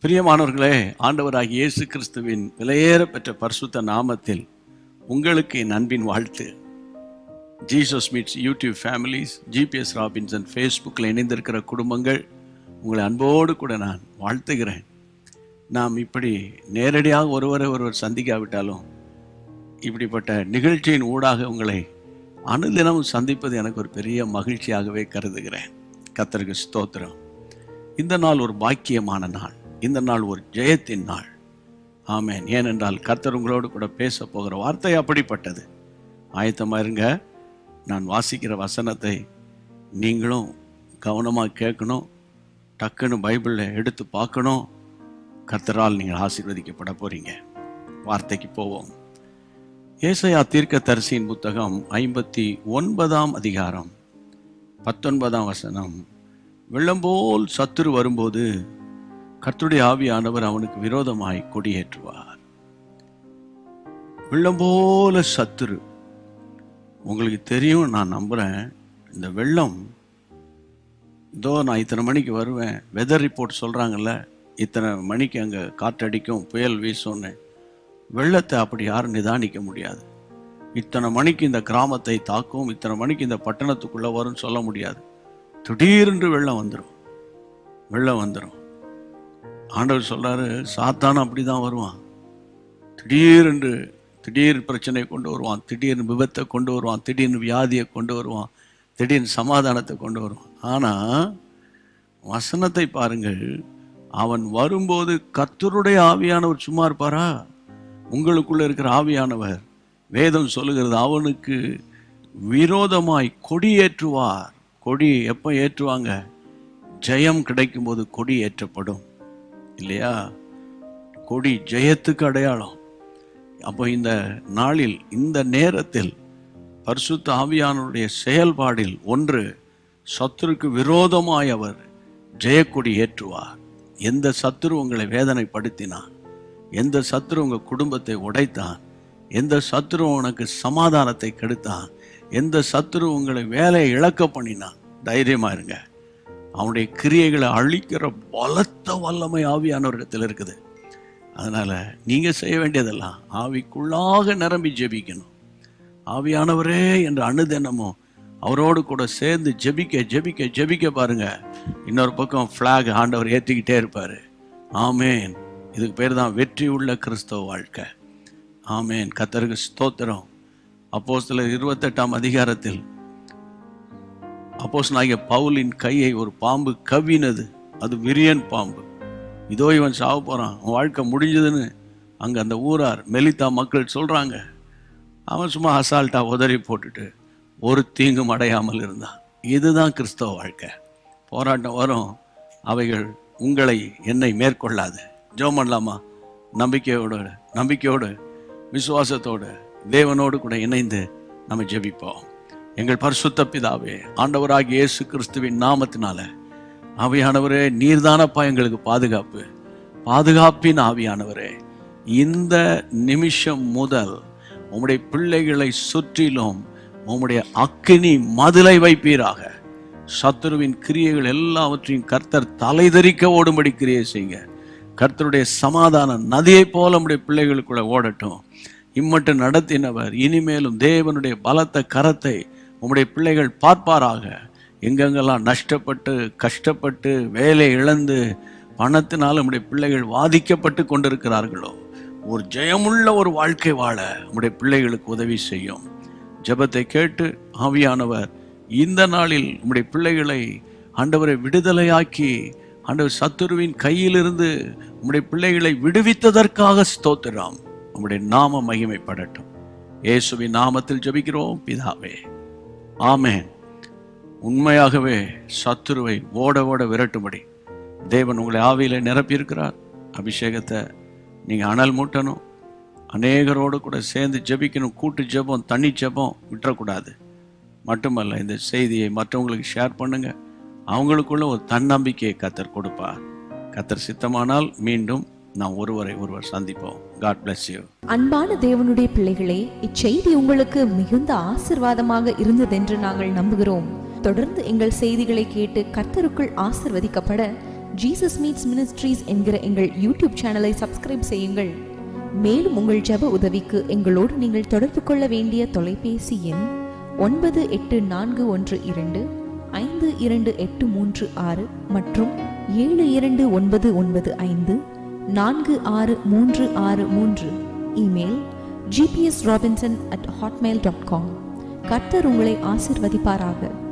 பிரியமானவர்களே, ஆண்டவராகிய இயேசு கிறிஸ்துவின் விலையேற பெற்ற பரிசுத்த நாமத்தில் உங்களுக்கு என் அன்பின் வாழ்த்து. Jesus meets YouTube families, GPS Robinson ஃபேஸ்புக்கில் இணைந்திருக்கிற குடும்பங்கள், உங்களை அன்போடு கூட நான் வாழ்த்துகிறேன். நாம் இப்படி நேரடியாக ஒருவர் சந்திக்காவிட்டாலும் இப்படிப்பட்ட நிகழ்ச்சியின் ஊடாக உங்களை அனுதினமும் சந்திப்பது எனக்கு ஒரு பெரிய மகிழ்ச்சியாகவே கருதுகிறேன். கர்த்தருக்கு ஸ்தோத்திரம். இந்த நாள் ஒரு பாக்கியமான நாள். இந்த நாள் ஒரு ஜெயத்தின் நாள். ஆமென். ஏனென்றால் கர்த்தர் உங்களோடு கூட பேச போகிற வார்த்தை அப்படிப்பட்டது. ஆயத்தமாக இருங்க. நான் வாசிக்கிற வசனத்தை நீங்களும் கவனமாக கேட்கணும். டக்குன்னு பைபிளில் எடுத்து பார்க்கணும். கர்த்தரால் நீங்கள் ஆசீர்வதிக்கப்பட போறீங்க. வார்த்தைக்கு போவோம். ஏசாயா தீர்க்கதரிசியின் புத்தகம் 59ஆம் அதிகாரம் 19ஆம் வசனம். வெள்ளம் போல் சத்துரு வரும்போது கர்த்தருடைய ஆவியானவர் அவனுக்கு விரோதமாய் கொடியேற்றுவார். வெள்ளம் போல சத்துரு. உங்களுக்கு தெரியும், நான் நம்புறேன். இந்த வெள்ளம் இதோ நான் இத்தனை மணிக்கு வருவேன், வெதர் ரிப்போர்ட் சொல்றாங்கல்ல, இத்தனை மணிக்கு அங்கே காற்றடிக்கும், புயல் வீசும்னு. வெள்ளத்தை அப்படி யாரும் நிதானிக்க முடியாது. இத்தனை மணிக்கு இந்த கிராமத்தை தாக்கும், இத்தனை மணிக்கு இந்த பட்டணத்துக்குள்ளே வரும்னு சொல்ல முடியாது. திடீரென்று வெள்ளம் வந்துடும். ஆண்டவர் சொல்றாரு, சாத்தானும் அப்படி தான் வருவான். திடீர் பிரச்சனை கொண்டு வருவான், திடீர்னு விபத்தை கொண்டு வருவான், திடீர்னு வியாதியை கொண்டு வருவான், திடீர்னு சமாதானத்தை கொண்டு வருவான். ஆனால் வசனத்தை பாருங்கள். அவன் வரும்போது கர்த்தருடைய ஆவியானவர் சும்மா இருப்பாரா? உங்களுக்குள்ள இருக்கிற ஆவியானவர், வேதம் சொல்லுகிறது, அவனுக்கு விரோதமாய் கொடி ஏற்றுவார். கொடி எப்போ ஏற்றுவாங்க? ஜெயம் கிடைக்கும் போது கொடி ஏற்றப்படும், இல்லையா? கொடி ஜெயத்துக்கு அடையாளம். அப்போ இந்த நாளில், இந்த நேரத்தில் பரிசுத்த ஆவியானவருடைய செயல்பாடில் ஒன்று, சத்துருக்கு விரோதமாய் அவர் ஜெயக்கொடி ஏற்றுவார். எந்த சத்துரு உங்களை வேதனைப்படுத்தினான், எந்த சத்துரு உங்கள் குடும்பத்தை உடைத்தான், எந்த சத்துரு உனக்கு சமாதானத்தை கெடுத்தான், எந்த சத்துரு உங்களை வேலையை இழக்க பண்ணினான், தைரியமா இருங்க. அவனுடைய கிரியைகளை அழிக்கிற பலத்த வல்லமை ஆவியானவரிடத்தில் இருக்குது. அதனால நீங்க செய்ய வேண்டியதெல்லாம் ஆவிக்குள்ளாக நிரம்பி ஜெபிக்கணும். ஆவியானவரே என்று அனுதினமும் அவரோடு கூட சேர்ந்து ஜெபிக்க பாருங்க. இன்னொரு பக்கம் ஃபிளாக் ஆண்டவர் ஏற்றிக்கிட்டே இருப்பாரு. ஆமேன். இதுக்கு பேர் தான் வெற்றி உள்ள கிறிஸ்தவ வாழ்க்கை. ஆமேன். கர்த்தருக்கு ஸ்தோத்திரம். அப்போஸ்தலர் 28ஆம் அதிகாரத்தில் அப்போஸ்தலனாகிய பவுலின் கையை ஒரு பாம்பு கவ்வினது. அது விரியன் பாம்பு. இதோ இவன் சாவ போறான், அவன் வாழ்க்கை முடிஞ்சதுன்னு அங்கே அந்த ஊரார் மெலித்தா மக்கள் சொல்றாங்க. அவன் சும்மா அசால்ட்டா உதறி போட்டுட்டு ஒரு தீங்கும் அடையாமல் இருந்தான். இதுதான் கிறிஸ்தவ வாழ்க்கை. போராட்டம் வரும், அவைகள் உங்களை என்னை மேற்கொள்ளாது. ஜெபம் பண்ணலாமா? நம்பிக்கையோடு விசுவாசத்தோடு தேவனோடு கூட இணைந்து நம்ம ஜெபிப்போம். எங்கள் பரிசுத்த பிதாவே, ஆண்டவராகிய இயேசு கிறிஸ்துவின் நாமத்தினால ஆவியானவரே, நீர்தானப்பா எங்களுக்கு பாதுகாப்பின் ஆவியானவரே, இந்த நிமிஷம் முதல் உம்முடைய பிள்ளைகளை சுற்றிலும் உம்முடைய அக்கினி மதிலை வைப்பீராக. சத்துருவின் கிரியைகள் எல்லாவற்றையும் கர்த்தர் தலைதறிக்க ஓடும்படி கிரியை செய்யுங்க. கர்த்தருடைய சமாதான நதியை போல உம்முடைய பிள்ளைகளுக்குள்ள ஓடட்டும். இம்மட்டும் நடத்தினவர் இனிமேலும் தேவனுடைய பலத்த கரத்தை உம்முடைய பிள்ளைகள் பார்ப்பாராக. எங்கெங்கெல்லாம் நஷ்டப்பட்டு கஷ்டப்பட்டு வேலை இழந்து பணத்தினால் உம்முடைய பிள்ளைகள் வாதிக்கப்பட்டு கொண்டிருக்கிறார்களோ, ஒரு ஜெயமுள்ள ஒரு வாழ்க்கை வாழ உம்முடைய பிள்ளைகளுக்கு உதவி செய்யும். ஜெபத்தை கேட்டு ஆவியானவர் இந்த நாளில் உம்முடைய பிள்ளைகளை ஆண்டவரை விடுதலையாக்கி, ஆண்டவர் சத்துருவின் கையிலிருந்து உம்முடைய பிள்ளைகளை விடுவித்ததற்காக ஸ்தோத்திரம். உம்முடைய நாம மகிமைப்படட்டும். இயேசுவின் நாமத்தில் ஜெபிக்கிறோம் பிதாவே, ஆமென். உண்மையாகவே சத்துருவை ஓட விரட்டும்படி தேவன் உங்களை ஆவியில நிரப்பியிருக்கிறார். அபிஷேகத்தை நீங்கள் அனல் மூட்டணும். அநேகரோடு கூட சேர்ந்து ஜெபிக்கணும். கூட்டு ஜெபம், தனி ஜெபம் விட்டுறக்கூடாது. மட்டுமல்ல, இந்த செய்தியை மற்றவங்களுக்கு ஷேர் பண்ணுங்க. அவங்களுக்குள்ள ஒரு தன்னம்பிக்கையை கர்த்தர் கொடுப்பார். கர்த்தர் சித்தமானால் மீண்டும் நாம் ஒருவர் சந்திப்போம். God bless you. அன்பான தேவனுடைய பிள்ளைகளே, இச்செய்தி உங்களுக்கு மிகுந்த ஆசீர்வாதமாக இருந்ததென்று நாங்கள் நம்புகிறோம். தொடர்ந்து எங்கள் செய்திகளை கேட்டு கர்த்தருக்குள் ஆசீர்வதிக்கப்பட ஜீசஸ் மீட்ஸ் மினிஸ்ட்ரீஸ் என்கிற எங்கள் யூடியூப் சேனலை சப்ஸ்கிரைப் செய்யுங்கள். மேலும் உங்கள் ஜெப உதவிக்கு எங்களோடு நீங்கள் தொடர்பு கொள்ள வேண்டிய தொலைபேசி எண் 9841252836 மற்றும் 7299546363. Email gpsrobinson@hotmail.com. கர்த்தர் உங்களை ஆசீர்வதிப்பாராக.